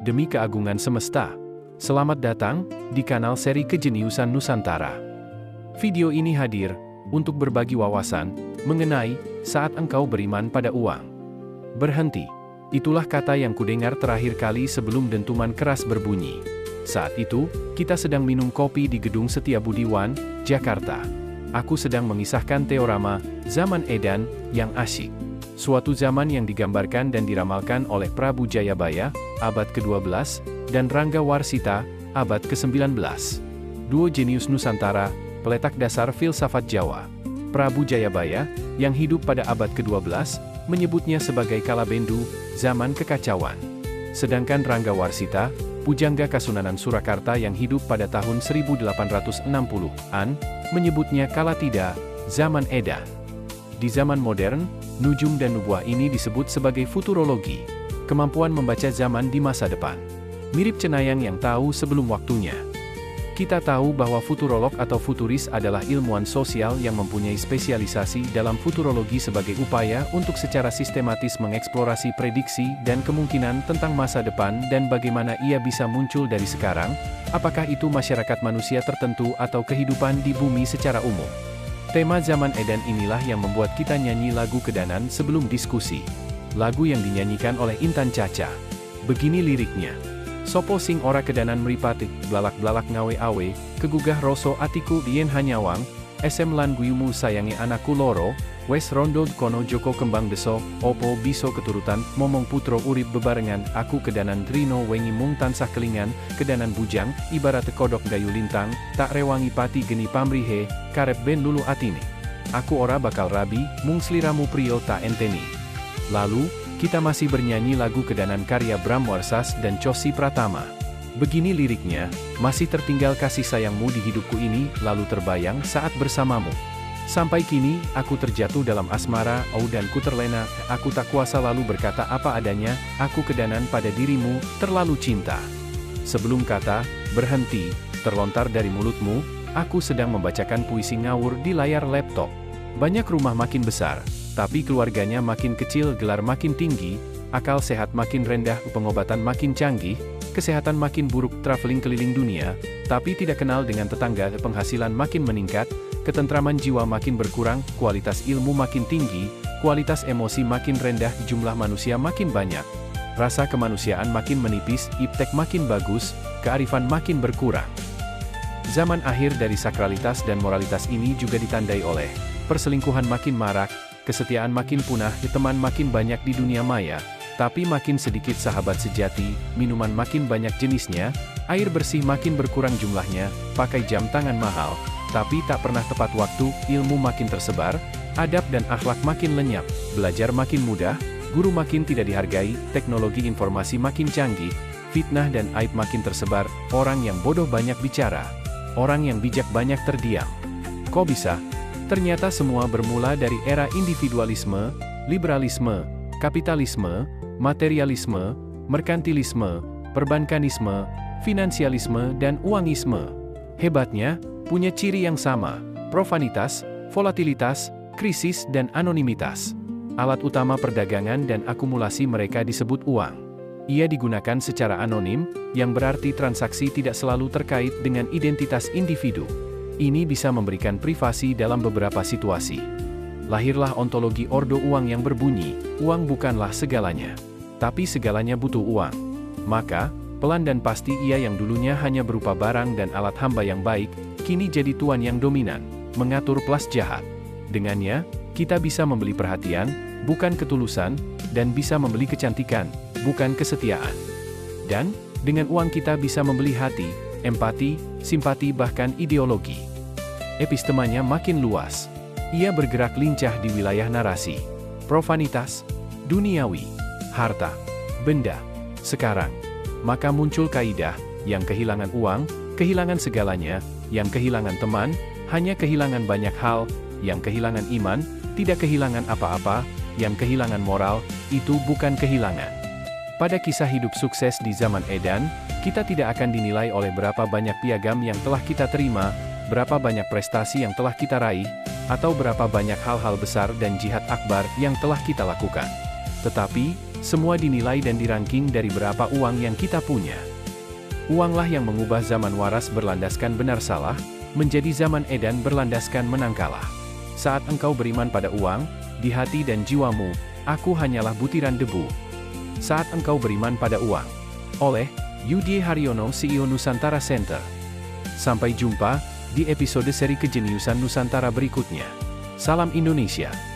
demi keagungan semesta. Selamat datang di kanal seri Kejeniusan Nusantara. Video ini hadir untuk berbagi wawasan mengenai saat engkau beriman pada uang. Berhenti. Itulah kata yang kudengar terakhir kali sebelum dentuman keras berbunyi. Saat itu, kita sedang minum kopi di Gedung Setiabudi One, Jakarta. Aku sedang mengisahkan teorema zaman Edan yang asyik. Suatu zaman yang digambarkan dan diramalkan oleh Prabu Jayabaya, abad ke-12, dan Rangga Warsita, abad ke-19. Duo jenius Nusantara, peletak dasar filsafat Jawa. Prabu Jayabaya, yang hidup pada abad ke-12, menyebutnya sebagai Kalabendu, zaman kekacauan. Sedangkan Rangga Warsita, pujangga Kasunanan Surakarta yang hidup pada tahun 1860-an, menyebutnya Kalatida, zaman Edan. Di zaman modern, nujum dan nubuah ini disebut sebagai futurologi, kemampuan membaca zaman di masa depan. Mirip cenayang yang tahu sebelum waktunya. Kita tahu bahwa futurolog atau futuris adalah ilmuwan sosial yang mempunyai spesialisasi dalam futurologi sebagai upaya untuk secara sistematis mengeksplorasi prediksi dan kemungkinan tentang masa depan dan bagaimana ia bisa muncul dari sekarang, apakah itu masyarakat manusia tertentu atau kehidupan di bumi secara umum. Tema zaman Edan inilah yang membuat kita nyanyi lagu Kedanan sebelum diskusi. Lagu yang dinyanyikan oleh Intan Caca. Begini liriknya. Sopo sing ora kedanan mripate, blalak-blalak ngawe-awe, kegugah roso atiku yen hanyawang, esem lan guyumu sayangi anakku loro, wes rondo kono joko kembang deso, opo biso keturutan, momong putro urip bebarengan, aku kedanan drino wengi mung tansah kelingan, kedanan bujang, ibarat kodok gayu lintang, tak rewangi pati geni pamrihe, karep ben lulu atine. Aku ora bakal rabi, mung sliramu prio tak enteni. Lalu, kita masih bernyanyi lagu Kedanan karya Bram Warsas dan Cosi Pratama. Begini liriknya, masih tertinggal kasih sayangmu di hidupku ini, lalu terbayang saat bersamamu. Sampai kini, aku terjatuh dalam asmara, dan ku terlena, aku tak kuasa lalu berkata apa adanya, aku kedanan pada dirimu, terlalu cinta. Sebelum kata, berhenti, terlontar dari mulutmu, aku sedang membacakan puisi ngawur di layar laptop. Banyak rumah makin besar, tapi keluarganya makin kecil, gelar makin tinggi, akal sehat makin rendah, pengobatan makin canggih, kesehatan makin buruk, traveling keliling dunia, tapi tidak kenal dengan tetangga, penghasilan makin meningkat, ketentraman jiwa makin berkurang, kualitas ilmu makin tinggi, kualitas emosi makin rendah, jumlah manusia makin banyak, rasa kemanusiaan makin menipis, iptek makin bagus, kearifan makin berkurang. Zaman akhir dari sakralitas dan moralitas ini juga ditandai oleh perselingkuhan makin marak, kesetiaan makin punah, teman makin banyak di dunia maya, tapi makin sedikit sahabat sejati, minuman makin banyak jenisnya, air bersih makin berkurang jumlahnya, pakai jam tangan mahal, tapi tak pernah tepat waktu, ilmu makin tersebar, adab dan akhlak makin lenyap, belajar makin mudah, guru makin tidak dihargai, teknologi informasi makin canggih, fitnah dan aib makin tersebar, orang yang bodoh banyak bicara, orang yang bijak banyak terdiam. Kok bisa? Ternyata semua bermula dari era individualisme, liberalisme, kapitalisme, materialisme, merkantilisme, perbankanisme, finansialisme dan uangisme. Hebatnya, punya ciri yang sama, profanitas, volatilitas, krisis dan anonimitas. Alat utama perdagangan dan akumulasi mereka disebut uang. Ia digunakan secara anonim, yang berarti transaksi tidak selalu terkait dengan identitas individu. Ini bisa memberikan privasi dalam beberapa situasi. Lahirlah ontologi ordo uang yang berbunyi, uang bukanlah segalanya. Tapi segalanya butuh uang. Maka, pelan dan pasti ia yang dulunya hanya berupa barang dan alat hamba yang baik, kini jadi tuan yang dominan, mengatur plus jahat. Dengannya, kita bisa membeli perhatian, bukan ketulusan, dan bisa membeli kecantikan, bukan kesetiaan. Dan, dengan uang kita bisa membeli hati, empati, simpati bahkan ideologi. Epistemanya makin luas. Ia bergerak lincah di wilayah narasi, profanitas, duniawi, harta, benda, sekarang. Maka muncul kaidah, yang kehilangan uang, kehilangan segalanya, yang kehilangan teman, hanya kehilangan banyak hal, yang kehilangan iman, tidak kehilangan apa-apa, yang kehilangan moral, itu bukan kehilangan. Pada kisah hidup sukses di zaman Edan, kita tidak akan dinilai oleh berapa banyak piagam yang telah kita terima, berapa banyak prestasi yang telah kita raih, atau berapa banyak hal-hal besar dan jihad akbar yang telah kita lakukan. Tetapi, Semua dinilai dan dirangking dari berapa uang yang kita punya. Uanglah yang mengubah zaman waras berlandaskan benar salah, menjadi zaman edan berlandaskan menang kalah. Saat engkau beriman pada uang, di hati dan jiwamu, aku hanyalah butiran debu. Saat engkau beriman pada uang. Oleh Yudi Haryono, CEO Nusantara Center. Sampai jumpa di episode seri Kejeniusan Nusantara berikutnya. Salam Indonesia.